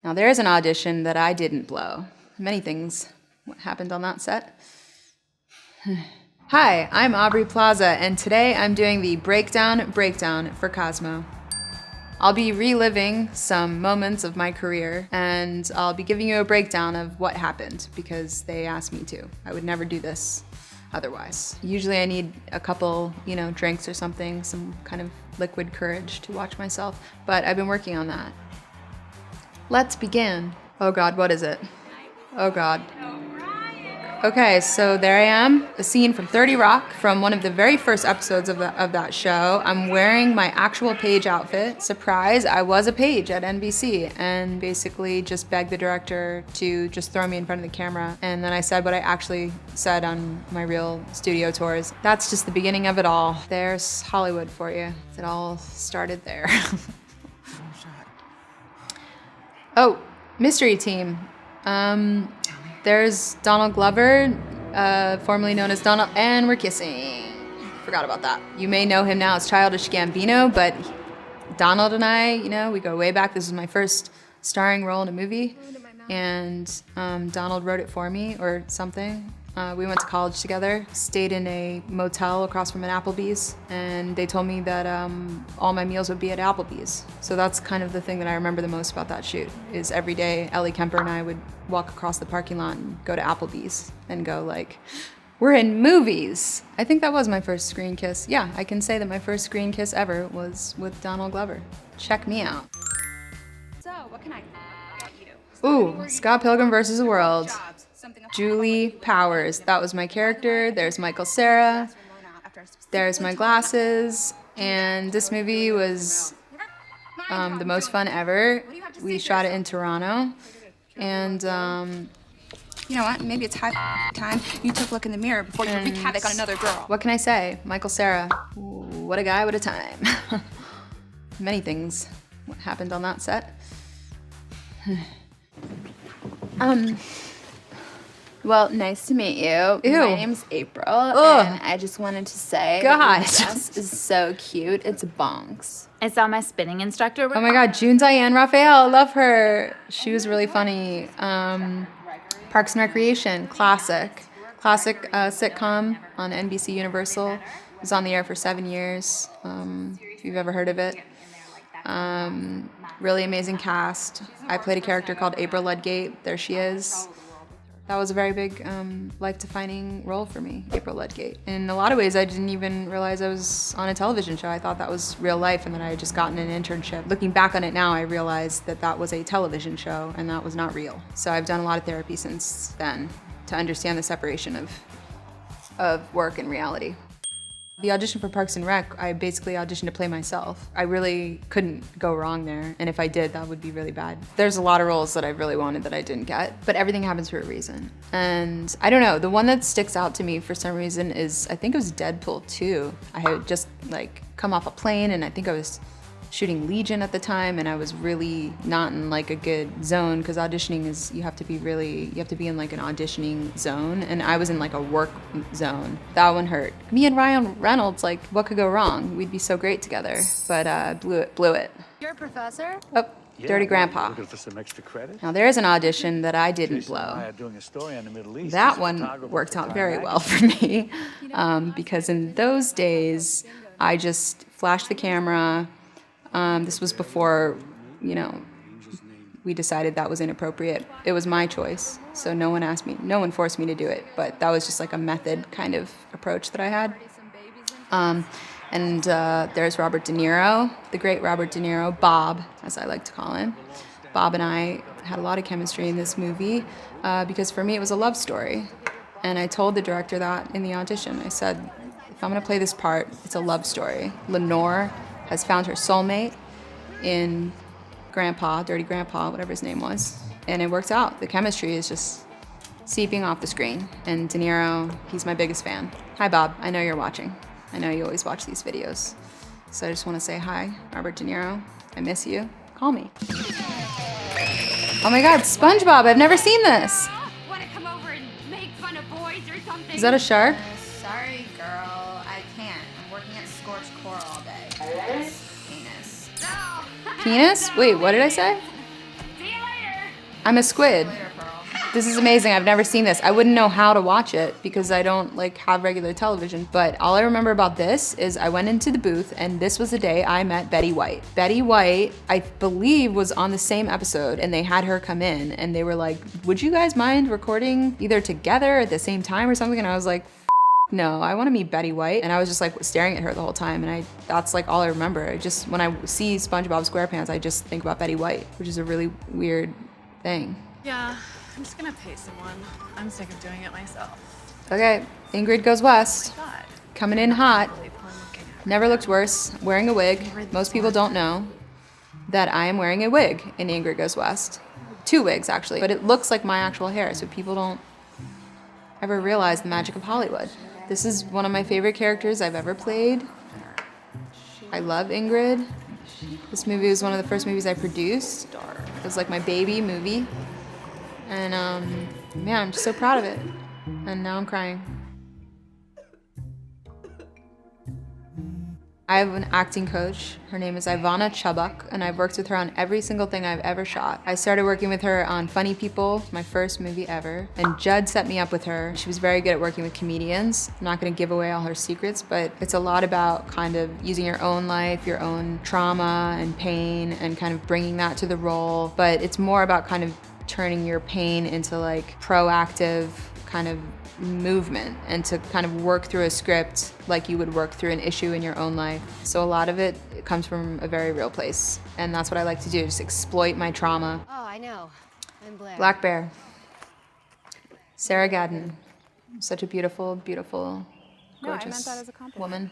Now there is an audition that I didn't blow. Many things happened on that set. Hi, I'm Aubrey Plaza, and today I'm doing the breakdown for Cosmo. I'll be reliving some moments of my career, and I'll be giving you a breakdown of what happened because they asked me to. I would never do this otherwise. Usually I need a couple, drinks or something, some kind of liquid courage to watch myself, but I've been working on that. Let's begin. Oh God, what is it? Oh God. Okay, so there I am, a scene from 30 Rock, from one of the very first episodes of that show. I'm wearing my actual Page outfit. Surprise, I was a Page at NBC, and basically just begged the director to just throw me in front of the camera. And then I said what I actually said on my real studio tours. That's just the beginning of it all. There's Hollywood for you. It all started there. Oh, mystery team. There's Donald Glover, formerly known as Donald, and we're kissing. Forgot about that. You may know him now as Childish Gambino, but Donald and I, we go way back. This was my first starring role in a movie, and Donald wrote it for me or something. We went to college together, stayed in a motel across from an Applebee's, and they told me that all my meals would be at Applebee's. So that's kind of the thing that I remember the most about that shoot, is every day Ellie Kemper and I would walk across the parking lot and go to Applebee's and go like, we're in movies. I think that was my first screen kiss. Yeah, I can say that my first screen kiss ever was with Donald Glover. Check me out. So, what can I get you? Ooh, Scott Pilgrim versus the World. Julie Powers, that was my character. There's Michael Cera. There's my glasses. And this movie was the most fun ever. We shot it in Toronto. And you know what? Maybe it's high time you took a look in the mirror before you wreak havoc on another girl. What can I say? Michael Cera. What a guy, what a time. Many things happened on that set. Well, nice to meet you. Ew. My name's April, Ugh. and I just wanted to say God. that your dress is so cute. It's bonks. I saw my spinning instructor. Oh my God, June Diane Raphael, I love her. She was really funny. Parks and Recreation, classic sitcom on NBC Universal. It was on the air for 7 years, if you've ever heard of it. Really amazing cast. I played a character called April Ludgate. There she is. That was a very big life-defining role for me, April Ludgate. In a lot of ways, I didn't even realize I was on a television show. I thought that was real life and that I had just gotten an internship. Looking back on it now, I realized that that was a television show and that was not real. So I've done a lot of therapy since then to understand the separation of work and reality. The audition for Parks and Rec, I basically auditioned to play myself. I really couldn't go wrong there, and if I did, that would be really bad. There's a lot of roles that I really wanted that I didn't get, but everything happens for a reason. And I don't know, the one that sticks out to me for some reason is, I think it was Deadpool 2. I had just come off a plane, and I think I was shooting Legion at the time, and I was really not in a good zone, because auditioning is, you have to be in an auditioning zone, and I was in a work zone. That one hurt. Me and Ryan Reynolds, what could go wrong? We'd be so great together, but blew it. You're a professor? Oh, Dirty Grandpa. Looking for some extra credit? Now there is an audition that I didn't blow. Doing a story on the Middle East. That one worked out very well for me, because in those days, I just flashed the camera. This was before, we decided that was inappropriate. It was my choice, so no one forced me to do it, but that was just a method kind of approach that I had. And there's Robert De Niro, the great Robert De Niro, Bob, as I like to call him. Bob and I had a lot of chemistry in this movie, because for me it was a love story. And I told the director that in the audition. I said, if I'm gonna play this part, it's a love story. Lenore has found her soulmate in Grandpa, Dirty Grandpa, whatever his name was. And it worked out. The chemistry is just seeping off the screen. And De Niro, he's my biggest fan. Hi, Bob. I know you're watching. I know you always watch these videos. So I just want to say hi, Robert De Niro. I miss you. Call me. Oh my God, Spongebob. I've never seen this. Want to come over and make fun of boys or something? Is that a shark? Sorry, girl. I can't. I'm working at Scorched Core all day. Penis. Penis? Wait, what did I say? See you later. I'm a squid. This is amazing. I've never seen this. I wouldn't know how to watch it because I don't like have regular television. But all I remember about this is I went into the booth and this was the day I met Betty White. Betty White, I believe, was on the same episode and they had her come in and they were like, would you guys mind recording either together at the same time or something? And I was like, no, I want to meet Betty White. And I was just like staring at her the whole time. And that's like all I remember. When I see SpongeBob SquarePants, I just think about Betty White, which is a really weird thing. Yeah, I'm just gonna pay someone. I'm sick of doing it myself. Okay, Ingrid Goes West. God. Coming in hot. Really fun looking at. Never looked worse. Wearing a wig. Most people don't know that I am wearing a wig in Ingrid Goes West. 2 wigs, actually. But it looks like my actual hair, so people don't ever realize the magic of Hollywood. This is one of my favorite characters I've ever played. I love Ingrid. This movie was one of the first movies I produced. It was like my baby movie. And man, I'm just so proud of it. And now I'm crying. I have an acting coach. Her name is Ivana Chubbuck, and I've worked with her on every single thing I've ever shot. I started working with her on Funny People, my first movie ever, and Judd set me up with her. She was very good at working with comedians. I'm not gonna give away all her secrets, but it's a lot about kind of using your own life, your own trauma and pain, and kind of bringing that to the role. But it's more about kind of turning your pain into like proactive kind of movement and to kind of work through a script like you would work through an issue in your own life. So a lot of it comes from a very real place. And that's what I like to do, just exploit my trauma. Oh, I know. I'm Blair. Black Bear. Sarah Gadden. Such a beautiful, beautiful, gorgeous I meant that as a compliment. woman.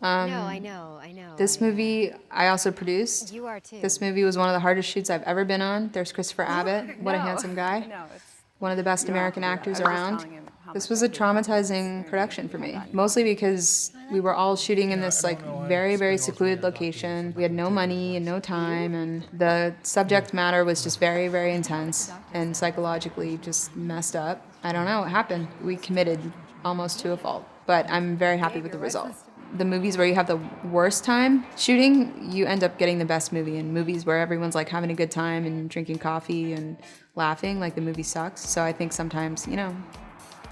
No, I know. This movie I also produced. You are too. This movie was one of the hardest shoots I've ever been on. There's Christopher Abbott. What a handsome guy. No, it's One of the best American actors I was just around. telling him how This much was a I appreciate traumatizing production for me, mostly because we were all shooting in this like very, very secluded location. We had no money and no time, and the subject matter was just very, very intense and psychologically just messed up. I don't know what happened. We committed almost to a fault, but I'm very happy with the result. The movies where you have the worst time shooting, you end up getting the best movie. In movies where everyone's like having a good time and drinking coffee and laughing, like the movie sucks. So I think sometimes, you know,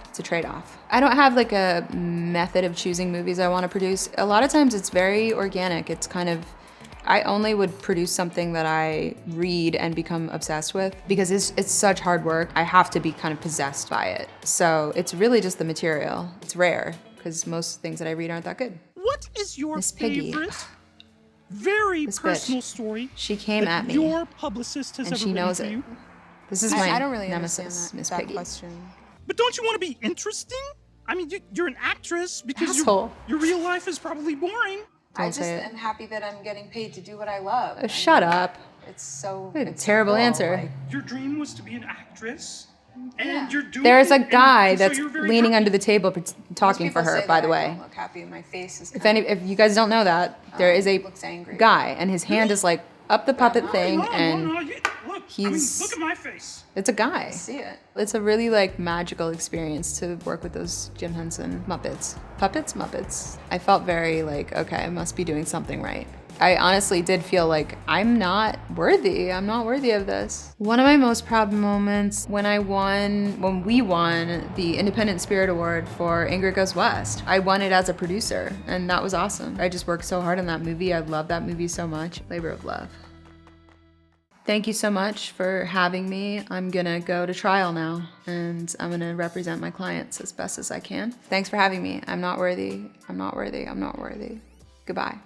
it's a trade-off. I don't have like a method of choosing movies I want to produce. A lot of times it's very organic. It's kind of, I only would produce something that I read and become obsessed with because it's such hard work. I have to be kind of possessed by it. So it's really just the material. It's rare because most things that I read aren't that good. What is your Miss Piggy. favorite, very This personal bitch. story She came that at me your publicist has and ever she written knows for it. you? This is my I don't really nemesis, understand Miss that Piggy. question. But don't you want to be interesting? I mean, you're an actress because Asshole. your real life is probably boring. Don't say it. happy that I'm getting paid to do what I love. Shut up. It's so. What a terrible answer. Your dream was to be an actress, and you're doing There's it, a guy and so that's you're very leaning happy. under the table talking for her, by the way. Look happy. My face is. If you guys don't know that, there is a looks angry. guy and his hand is like up the puppet thing No, and look, he's- look at my face. it's a guy. See it. It's a really like magical experience to work with those Jim Henson Muppets. Puppets? Muppets. I felt very like, okay, I must be doing something right. I honestly did feel like I'm not worthy. I'm not worthy of this. One of my most proud moments when we won the Independent Spirit Award for Ingrid Goes West. I won it as a producer and that was awesome. I just worked so hard on that movie. I love that movie so much. Labor of love. Thank you so much for having me. I'm gonna go to trial now and I'm gonna represent my clients as best as I can. Thanks for having me. I'm not worthy. I'm not worthy. I'm not worthy. Goodbye.